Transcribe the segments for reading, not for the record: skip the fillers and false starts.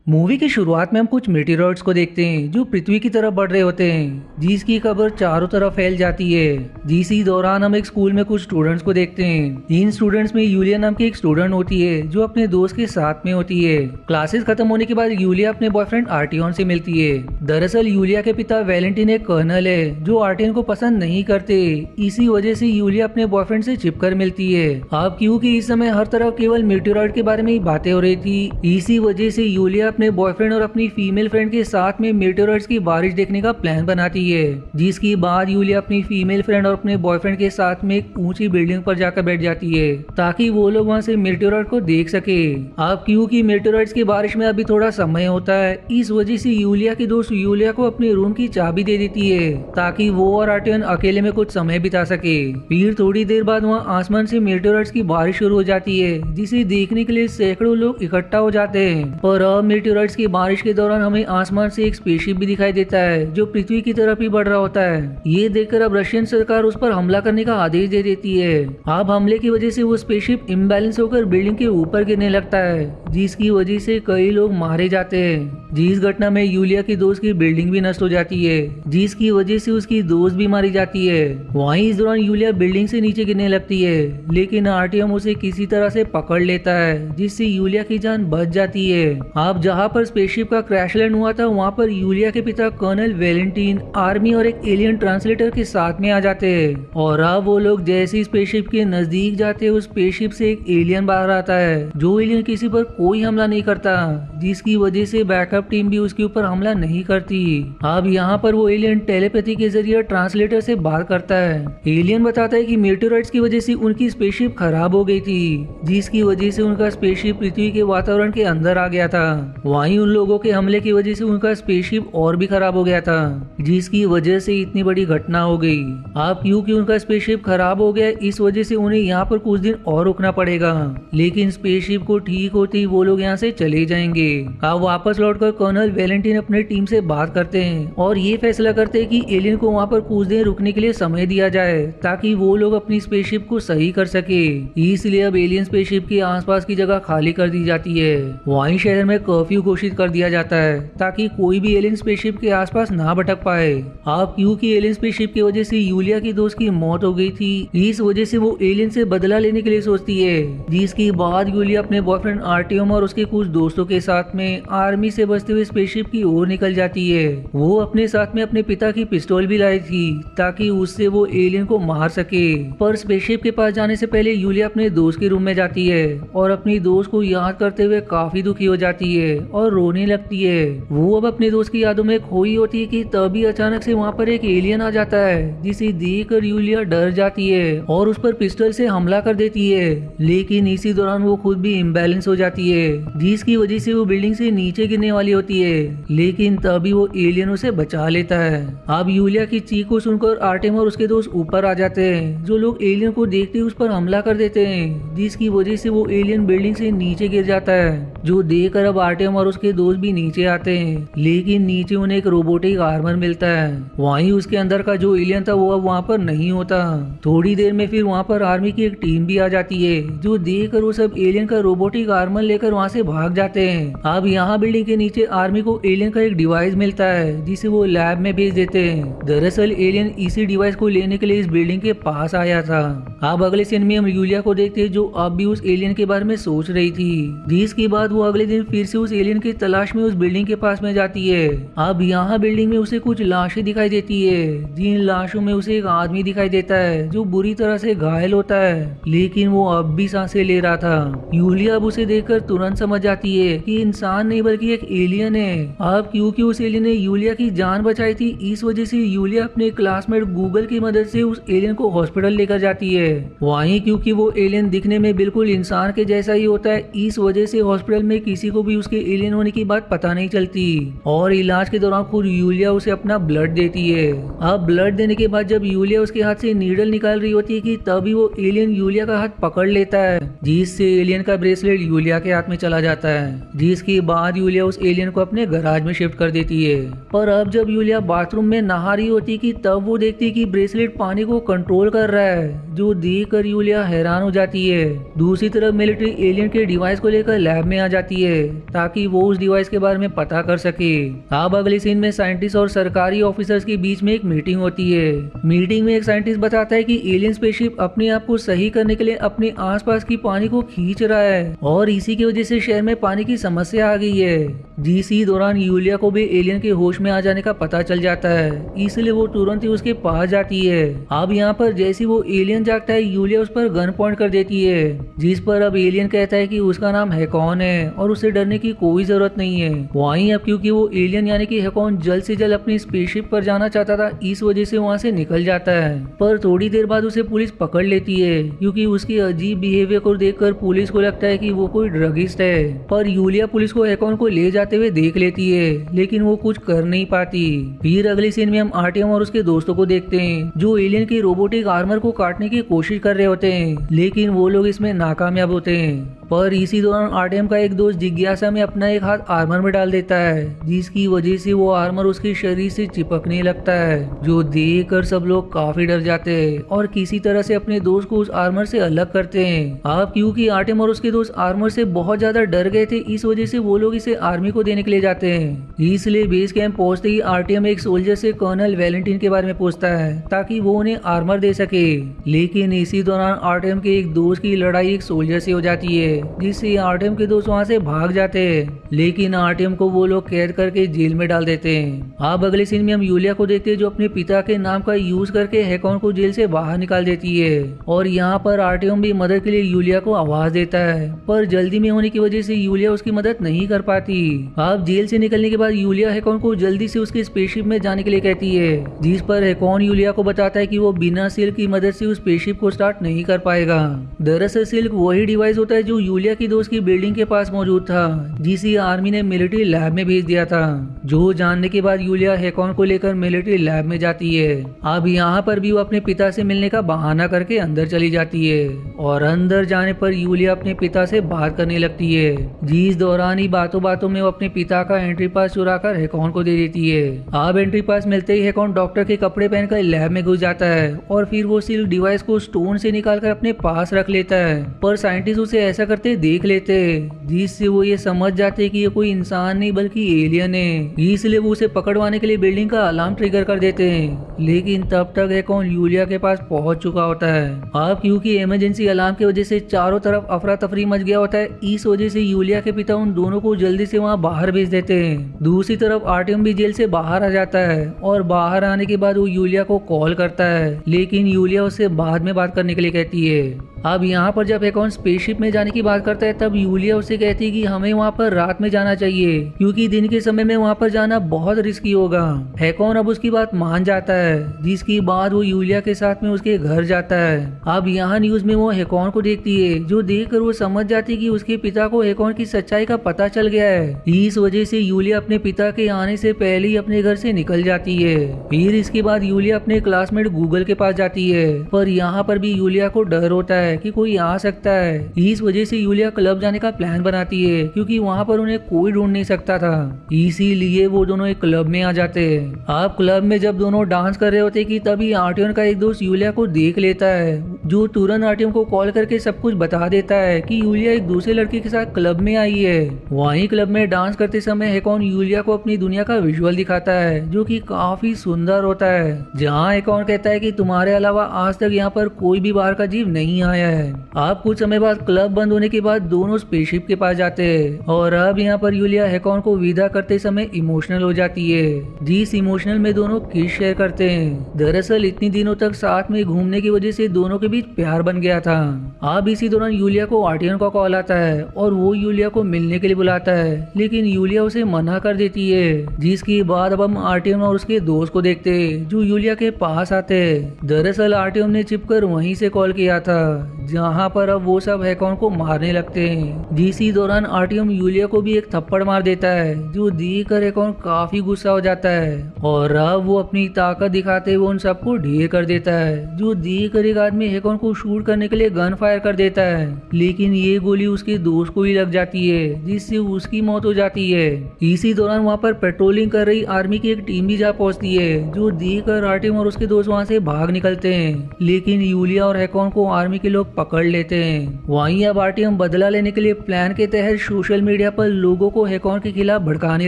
Movie की शुरुआत में हम कुछ मीटेरॉइड्स को देखते हैं जो पृथ्वी की तरफ बढ़ रहे होते हैं, जिसकी खबर चारों तरफ फैल जाती है। इसी दौरान हम एक स्कूल में कुछ स्टूडेंट्स को देखते हैं। इन स्टूडेंट्स में यूलिया नाम की एक स्टूडेंट होती है जो अपने दोस्त के साथ में होती है। क्लासेस खत्म होने के बाद यूलिया अपने बॉयफ्रेंड आर्टियन से मिलती है। दरअसल यूलिया के पिता वैलेंटिन एक कर्नल है जो आर्टियन को पसंद नहीं करते। इसी वजह से यूलिया अपने बॉयफ्रेंड से छिपकर मिलती है। अब क्योंकि इस समय हर तरफ केवल मीटेरॉइड के बारे में ही बातें हो रही थी, इसी वजह से यूलिया अपने बॉयफ्रेंड और अपनी फीमेल फ्रेंड के साथ में मीटेरॉइड्स की बारिश देखने का प्लान बनाती है। जिसके बाद यूलिया अपनी फीमेल फ्रेंड और अपने बॉयफ्रेंड के साथ में एक ऊंची बिल्डिंग पर जाकर बैठ जाती है ताकि वो लोग वहां से मीटेरॉइड को देख सके। अब क्योंकि मीटेरॉइड्स की बारिश में अभी थोड़ा समय होता है, इस वजह से यूलिया की दोस्त यूलिया को अपने रूम की चाबी दे देती है ताकि वो और आर्टियन अकेले में कुछ समय बिता सके। फिर थोड़ी देर बाद वहाँ आसमान से मीटेरॉइड्स की बारिश शुरू हो जाती है, जिसे देखने के लिए सैकड़ों लोग इकट्ठा हो जाते हैं। पर अब मीटेरॉइड्स की बारिश के दौरान हमें आसमान से एक स्पेसशिप भी दिखाई देता है जो पृथ्वी की तरफ ही बढ़ रहा होता है। ये देखकर अब रशियन सरकार उस पर हमला करने का आदेश दे देती है। अब हमले की वजह से वो स्पेसशिप इम्बैलेंस होकर बिल्डिंग के ऊपर गिरने लगता है, जिसकी वजह से कई लोग मारे जाते हैं। जिस घटना में यूलिया की दोस्त की बिल्डिंग भी नष्ट हो जाती है, जिसकी वजह से उसकी दोस्त भी मारी जाती है। वहीं इस दौरान यूलिया बिल्डिंग से नीचे गिरने लगती है, लेकिन आर्टियम उसे किसी तरह से पकड़ लेता है, जिससे यूलिया की जान बच जाती है। अब जहाँ पर स्पेसशिप का क्रैश लैंड हुआ था, वहाँ पर यूलिया के पिता कर्नल वैलेंटिन आर्मी और एक एलियन ट्रांसलेटर के साथ में आ जाते हैं। और अब वो लोग जैसे ही स्पेसशिप के नजदीक जाते हैं, उस स्पेसशिप से एक एलियन बाहर आता है। जो एलियन किसी पर कोई हमला नहीं करता, जिसकी वजह से बैकअप टीम भी उसके ऊपर हमला नहीं करती। अब यहाँ पर वो एलियन टेलीपैथी के जरिए ट्रांसलेटर से बात करता है। एलियन बताता है कि मीटेरॉइड्स की वजह से उनकी स्पेसशिप खराब हो गई थी, जिसकी वजह से उनका स्पेसशिप पृथ्वी के वातावरण के अंदर आ गया था। वहीं उन लोगों के हमले की वजह से उनका स्पेसशिप और भी खराब हो गया था, जिसकी वजह से इतनी बड़ी घटना हो गई। अब क्योंकि उनका स्पेसशिप खराब हो गया, इस वजह से उन्हें यहाँ पर कुछ दिन और रुकना पड़ेगा, लेकिन स्पेसशिप को ठीक होते ही वो लोग यहाँ से चले जाएंगे। अब वापस लौटकर कर्नल वैलेंटिन अपने टीम से बात करते हैं और ये फैसला करते हैं कि एलियन को वहाँ पर कुछ देर रुकने के लिए समय दिया जाए ताकि वो लोग अपनी स्पेसशिप को सही कर सके। इसलिए अब एलियन स्पेसशिप के आसपास की जगह खाली कर दी जाती है। वहीं शहर में कर्फ्यू घोषित कर दिया जाता है ताकि कोई भी एलियन स्पेसशिप के आसपास ना भटक पाए। अब क्योंकि एलियन स्पेसशिप की वजह से यूलिया की दोस्त की मौत हो गई थी, इस वजह से वो एलियन से बदला लेने के लिए सोचती है। जिसके बाद यूलिया अपने बॉयफ्रेंड आर्टियम और उसके कुछ दोस्तों के साथ में आर्मी से बचते हुए स्पेसशिप की ओर निकल जाती है। वो अपने साथ में अपने पिता की पिस्तौल भी लाई थी ताकि उससे वो एलियन को मार सके। पर स्पेसशिप के पास जाने से पहले यूलिया अपने दोस्त के रूम में जाती है और अपनी दोस्त को याद करते हुए काफी दुखी हो जाती है और रोने लगती है। वो अब अपने दोस्त की यादों में खोई होती है कि तभी अचानक से वहाँ पर एक एलियन आ जाता है, जिसे देखकर यूलिया डर जाती है और उस पर पिस्टल से हमला कर देती है। लेकिन इसी दौरान वो खुद भी इम्बैलेंस हो जाती है, जिसकी वजह से वो बिल्डिंग से नीचे गिरने वाली होती है, लेकिन तभी वो एलियन उसे बचा लेता है। अब यूलिया की चीख को सुनकर आर्टेम और उसके दोस्त ऊपर आ जाते हैं। जो लोग एलियन को देखते ही उस पर हमला कर देते हैं, जिसकी वजह से वो एलियन बिल्डिंग से नीचे गिर जाता है। जो देखकर अब आर्टेम और उसके दोस्त भी नीचे आते हैं, लेकिन नीचे उन्हें एक रोबोटिक आर्मर मिलता है। वहीं उसके अंदर का जो एलियन था वो अब वहाँ पर नहीं होता। थोड़ी देर में फिर वहाँ पर आर्मी की एक टीम भी आ जाती है, जो देखकर वो सब एलियन का रोबोटिक आर्मर लेकर वहाँ से भाग जाते हैं। अब यहाँ बिल्डिंग के नीचे आर्मी को एलियन का एक डिवाइस मिलता है, जिसे वो लैब में भेज देते हैं। दरअसल एलियन इसी डिवाइस को लेने के लिए इस बिल्डिंग के पास आया था। अब अगले सीन में हम यूलिया को देखते हैं, जो अब भी उस एलियन के बारे में सोच रही थी। जिसके बाद वो अगले दिन फिर से उस एलियन की तलाश में उस बिल्डिंग के पास में जाती है। अब यहाँ बिल्डिंग में उसे कुछ लाशें दिखाई देती है, जिन लाशों में उसे एक आदमी दिखाई देता है जो बुरी तरह से घायल होता है, लेकिन वो अब भी सांसें ले रहा था। यूलिया अब उसे देखकर तुरंत समझ जाती है कि इंसान नहीं बल्कि एक एलियन है। अब क्योंकि उस एलियन ने यूलिया की जान बचाई थी, इस वजह से यूलिया अपने क्लासमेट गूगल की मदद से उस एलियन को हॉस्पिटल लेकर जाती है। वहीं क्योंकि वो एलियन दिखने में बिल्कुल इंसान के जैसा ही होता है, इस वजह से हॉस्पिटल में किसी को भी उसके एलियन होने की बात पता नहीं चलती और इलाज के दौरान खुद यूलिया उसे अपना ब्लड देती है। अब ब्लड देने के बाद जब यूलिया उसके हाथ से नीडल निकाल रही होती है कि तभी वो एलियन यूलिया का हाथ पकड़ लेता है, जिससे एलियन का ब्रेसलेट यूलिया के हाथ में चला जाता है। जिसके बाद यूलिया उस एलियन को अपने गैराज में शिफ्ट कर देती है। पर अब जब यूलिया बाथरूम में नहा रही होती है कि तब वो देखती है कि ब्रेसलेट पानी को कंट्रोल कर रहा है, जो देखकर यूलिया हैरान हो जाती है। दूसरी तरफ मिलिट्री एलियन के डिवाइस को लेकर लैब में आ जाती है ताकि ताकि वो उस डिवाइस के बारे में पता कर सके। अब अगले सीन में साइंटिस्ट और सरकारी ऑफिसर्स के बीच में एक मीटिंग होती है। मीटिंग में एक साइंटिस्ट बताता है कि एलियन स्पेसशिप अपने आप को सही करने के लिए अपने आसपास की पानी को खींच रहा है और इसी की वजह से शहर में पानी की समस्या आ गई है। इसी दौरान यूलिया को भी एलियन के होश में आ जाने का पता चल जाता है, इसलिए वो तुरंत ही उसके पास जाती है। अब यहाँ पर जैसे वो एलियन जागता है, यूलिया उस पर गन पॉइंट कर देती है, जिस पर अब एलियन कहता है कि उसका नाम हैकॉन है और उसे डरने की कोई जरूरत नहीं है। वहीं अब क्योंकि वो एलियन यानी कि हैकॉन जल्द से जल्द अपनी स्पेसशिप पर जाना चाहता था, इस वजह से वहाँ से निकल जाता है। पर थोड़ी देर बाद उसे पुलिस पकड़ लेती है, क्योंकि उसकी अजीब बिहेवियर को देखकर पुलिस को लगता है कि वो कोई ड्रगिस्ट है। पर यूलिया पुलिस को हैकॉन को ले जाते हुए देख लेती है, लेकिन वो कुछ कर नहीं पाती। फिर अगले सीन में हम आर्टियम और उसके दोस्तों को देखते हैं, जो एलियन के रोबोटिक आर्मर को काटने की कोशिश कर रहे होते हैं, लेकिन वो लोग इसमें नाकामयाब होते हैं। पर इसी दौरान आर्टियम का एक दोस्त जिज्ञासा में अपना एक हाथ आर्मर में डाल देता है, जिसकी वजह से वो आर्मर उसके शरीर से चिपकने लगता है, जो देखकर सब लोग काफी डर जाते हैं और किसी तरह से अपने दोस्त को उस आर्मर से अलग करते हैं। अब क्योंकि आर्टियम और उसके दोस्त आर्मर से बहुत ज्यादा डर गए थे, इस वजह से वो लोग इसे आर्मी को देने के लिए जाते हैं। इसलिए बेस कैंप पहुंचते ही आर्टियम एक सोल्जर से कर्नल वैलेंटाइन के बारे में पूछता है, ताकि वो उन्हें आर्मर दे सके। लेकिन इसी दौरान आर्टियम के एक दोस्त की लड़ाई एक सोल्जर से हो जाती है, जिससे आर्टियम के दोस्त वहाँ से भाग जाते हैं, लेकिन आर्टियम को वो लोग कैद करके जेल में डाल देते हैं। अब अगले सीन में हम यूलिया को देखते हैं, जो अपने पिता के नाम का यूज करके हैकॉन को जेल से बाहर निकाल देती है। और यहाँ पर आर्टियम भी मदद के लिए यूलिया को आवाज देता है, पर जल्दी में होने की वजह से यूलिया उसकी मदद नहीं कर पाती। अब जेल से निकलने के बाद यूलिया हैकॉन को जल्दी से उसके स्पेसशिप में जाने के लिए कहती है, जिस पर हैकॉन यूलिया को बताता है कि वो बिना सिल्क की मदद से उस स्पेसशिप को स्टार्ट नहीं कर पाएगा। दरअसल सिल्क वही डिवाइस होता है जो यूलिया की दोस्त की बिल्डिंग के पास मौजूद था, जिसे आर्मी ने मिलिट्री लैब में भेज दिया था। जो जानने के बाद यूलिया हैकॉन को लेकर मिलिट्री लैब में जाती है। अब यहाँ पर भी वो अपने पिता से मिलने का बहाना करके अंदर चली जाती है, और अंदर जाने पर यूलिया अपने पिता से बात करने लगती है, जिस दौरान ही बातों बातों में वो अपने पिता का एंट्री पास चुराकर हैकॉन को दे देती है। अब एंट्री पास मिलते ही हैकॉन डॉक्टर के कपड़े पहनकर लैब में घुस जाता है, और फिर वो सिल्क डिवाइस को स्टोन से निकालकर अपने पास रख लेता है। पर साइंटिस्ट उसे ऐसा करते देख लेते हैं, जिससे वो ये समझ जाते कि ये कोई इंसान नहीं बल्कि एलियन है, इसलिए वो उसे पकड़वाने के लिए बिल्डिंग का अलार्म ट्रिगर कर देते हैं। लेकिन तब तक हैकॉन यूलिया के पास पहुंच चुका होता है। अब क्योंकि इमरजेंसी अलार्म की वजह से चारों तरफ अफरा तफरी मच गया होता है, इस वजह से यूलिया के पिता उन दोनों को जल्दी से वहाँ बाहर भेज देते हैं। दूसरी तरफ आर्टियम भी जेल से बाहर आ जाता है, और बाहर आने के बाद वो यूलिया को कॉल करता है, लेकिन यूलिया उससे बाद में बात करने के लिए कहती है। अब यहाँ पर जब हैकॉन स्पेसशिप में जाने की बात करता है, तब यूलिया उससे कहती है कि हमें वहाँ पर रात में जाना चाहिए, क्योंकि दिन के समय में वहाँ पर जाना बहुत रिस्की होगा। हैकॉन अब उसकी बात मान जाता है, जिसकी बाद वो यूलिया के साथ में उसके घर जाता है। अब यहाँ न्यूज में वो हैकॉन को देखती है, जो देखकर वो समझ जाती है कि उसके पिता को हैकॉन की सच्चाई का पता चल गया है। इस वजह से यूलिया अपने पिता के आने से पहले ही अपने घर से निकल जाती है। फिर इसके बाद यूलिया अपने क्लासमेट गूगल के पास जाती है, पर यहाँ पर भी यूलिया को डर होता है कि कोई आ सकता है। इस वजह से यूलिया क्लब जाने का प्लान बनाती है, क्योंकि वहाँ पर उन्हें कोई ढूंढ नहीं सकता था, इसीलिए वो दोनों एक क्लब में आ जाते हैं। अब क्लब में जब दोनों डांस कर रहे होते कि तभी आर्टियम का एक दोस्त यूलिया को देख लेता है, जो तुरंत आर्टियम को कॉल करके सब कुछ बता देता है कि यूलिया एक दूसरे लड़के के साथ क्लब में आई है। वहीं क्लब में डांस करते समय हैकॉन यूलिया को अपनी दुनिया का विजुअल दिखाता है, जो कि काफी सुंदर होता है, जहाँ हैकॉन कहता है कि तुम्हारे अलावा आज तक यहाँ पर कोई भी बाहर का जीव नहीं आया है। अब कुछ समय बाद क्लब बंद होने के बाद दोनों स्पेसशिप के पास जाते हैं, और अब यहाँ पर यूलिया हैकॉन को विदा करते समय इमोशनल हो जाती है, जिस इमोशनल में दोनों किस शेयर करते हैं। दरअसल इतनी दिनों तक साथ में घूमने की वजह से दोनों के बीच प्यार बन गया था। अब इसी दौरान यूलिया को आर्टियन का कॉल आता है, और वो यूलिया को मिलने के लिए बुलाता है, लेकिन यूलिया उसे मना कर देती है। जिसके बाद अब हम आर्टियन और उसके दोस्त को देखते हैं, जो यूलिया के पास आते हैं। दरअसल आर्टियन ने छिपकर वहीं से कॉल किया था, जहाँ पर अब वो सब हैकॉन को मारने लगते हैं। इसी दौरान आर्टियम यूलिया को भी एक थप्पड़ मार देता है, जो देखकर हैकॉन काफी गुस्सा हो जाता है, और अब वो अपनी ताकत दिखाते हुए उन सबको ढेर कर देता है, जो देखकर एक आदमी हैकॉन को शूट करने के लिए गन फायर कर देता है, लेकिन ये गोली उसके दोस्त को ही लग जाती है, जिससे उसकी मौत हो जाती है। इसी दौरान वहाँ पर पेट्रोलिंग कर रही आर्मी की एक टीम भी जा पहुंचती है, जो देखकर आर्टियम और उसके दोस्त वहाँ से भाग निकलते हैं, लेकिन यूलिया और हैकॉन को आर्मी के लोग पकड़ लेते हैं। वहीं अब आर्टियम बदला लेने के लिए प्लान के तहत सोशल मीडिया मीडिया पर लोगों को हैकॉन के खिलाफ भड़काने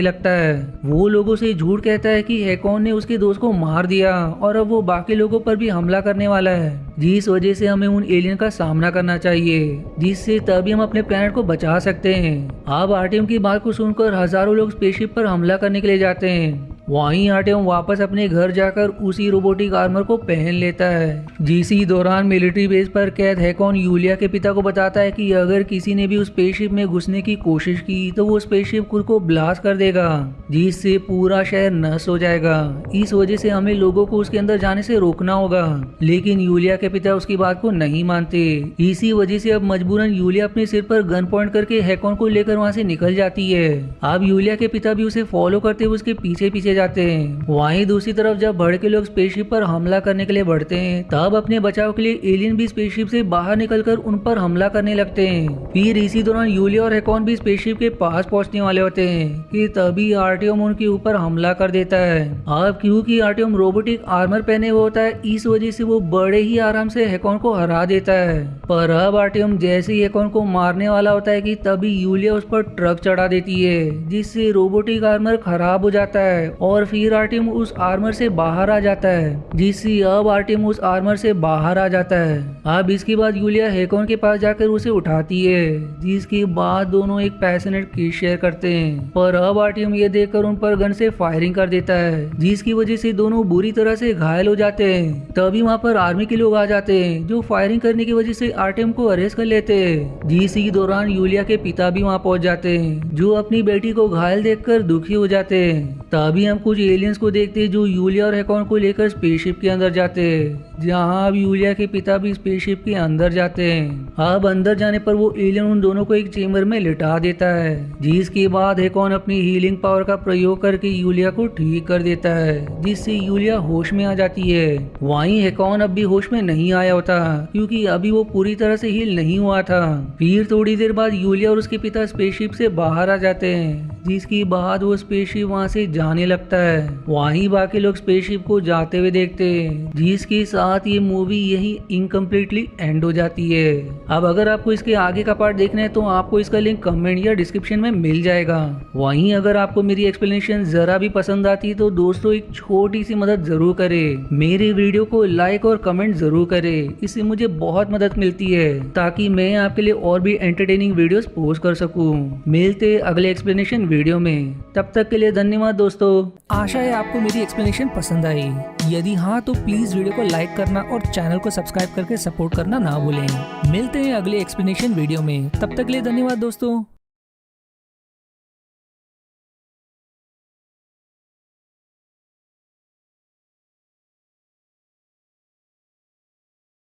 लगता है। वो लोगों से झूठ कहता है कि हैकॉन ने उसके दोस्त को मार दिया और अब वो बाकी लोगों पर भी हमला करने वाला है, जिस वजह से हमें उन एलियन का सामना करना चाहिए, जिससे तभी हम अपने प्लेनेट को बचा सकते हैं। अब आर्टियम की बात को सुनकर हजारों लोग स्पेसशिप पर हमला करने के लिए जाते हैं। वहीं आर्टियम वापस अपने घर जाकर उसी रोबोटिक आर्मर को पहन लेता है। जिसी दौरान मिलिट्री बेस पर कैद हैकॉन यूलिया के पिता को बताता है कि अगर किसी ने भी उस स्पेसशिप में घुसने की कोशिश की तो वो स्पेसशिप खुद को ब्लास्ट कर देगा, जिससे पूरा शहर नष्ट हो जाएगा। इस वजह से हमें लोगों को उसके अंदर जाने से रोकना होगा, लेकिन यूलिया के पिता उसकी बात को नहीं मानते। इसी वजह से अब मजबूरन यूलिया अपने सिर पर गन पॉइंट करके हैकॉन को लेकर वहाँ से निकल जाती है। अब यूलिया के पिता भी उसे फॉलो करते हुए उसके पीछे पीछे जाते हैं। वहीं दूसरी तरफ जब भड़के लोग स्पेसशिप पर हमला करने के लिए बढ़ते हैं, तब अपने बचाव के लिए एलियन भी स्पेसशिप से बाहर निकलकर उन पर हमला करने लगते हैं। फिर इसी दौरान यूलिया और हैकॉन भी स्पेसशिप के पास पहुंचने वाले होते हैं कि तभी आर्टियम उनके ऊपर हमला कर देता है। अब क्योंकि आर्टियम रोबोटिक आर्मर पहने हुए होता है, इस वजह से वो बड़े ही आराम से हैकॉन को हरा देता है। पर अब आर्टियम जैसे ही हैकॉन को मारने वाला होता है कि तभी यूलिया उस पर ट्रक चढ़ा देती है, जिससे रोबोटिक आर्मर खराब हो जाता है और फिर आर्टियम उस आर्मर से बाहर आ जाता है, जिससे अब आर्टियम उस आर्मर से बाहर आ जाता है। अब इसके बाद यूलिया हैकॉन के पास जाकर उसे उठाती है, जिसके बाद दोनों एक पैशनेट किस शेयर करते हैं। पर अब आर्टियम ये देखकर उन पर गन से फायरिंग कर देता है, जिसकी वजह से दोनों बुरी तरह से घायल हो जाते हैं। तभी वहाँ पर आर्मी के लोग आ जाते हैं, जो फायरिंग करने की वजह से आर्टियम को अरेस्ट कर लेते हैं। इसी दौरान यूलिया के पिता भी वहाँ पहुँच जाते हैं, जो अपनी बेटी को घायल देखकर दुखी हो जाते हैं। तभी हम कुछ एलियंस को देखते हैं जो यूलिया और हैकॉन को लेकर स्पेसशिप के अंदर जाते हैं, जहां अब यूलिया के पिता भी स्पेसशिप के अंदर जाते हैं। अब अंदर जाने पर वो एलियन उन दोनों को एक चेम्बर में लिटा देता है, जिसके बाद हैकॉन अपनी हीलिंग पावर का प्रयोग करके यूलिया को ठीक कर देता है, जिससे यूलिया होश में आ जाती है। वहीं हैकॉन अब भी होश में नहीं आया होता, क्योंकि अभी वो पूरी तरह से हील नहीं हुआ था। फिर थोड़ी देर बाद यूलिया और उसके पिता स्पेसशिप से बाहर आ जाते हैं, जिसके बाद वो स्पेसशिप वहाँ से जाने लगता है। वहीं बाकी लोग स्पेसशिप को जाते हुए देखते हैं, जिसके साथ ये मूवी यही इनकम्प्लीटली एंड हो जाती है। अब अगर आपको इसके आगे का पार्ट देखना है तो आपको इसका लिंक कमेंट या डिस्क्रिप्शन में मिल जाएगा। वहीं अगर आपको मेरी एक्सप्लेनेशन जरा भी पसंद आती है तो दोस्तों एक छोटी सी मदद जरूर करें, मेरे वीडियो को लाइक और कमेंट जरूर करें, इससे मुझे बहुत मदद मिलती है ताकि मैं आपके लिए और भी एंटरटेनिंग वीडियोस पोस्ट कर सकूं। मिलते अगले एक्सप्लेनेशन वीडियो में, तब तक के लिए धन्यवाद दोस्तों। आशा है आपको मेरी एक्सप्लेनेशन पसंद आई। यदि हाँ तो प्लीज वीडियो को लाइक करना और चैनल को सब्सक्राइब करके सपोर्ट करना ना भूलें। मिलते हैं अगले एक्सप्लेनेशन वीडियो में, तब तक के लिए धन्यवाद दोस्तों।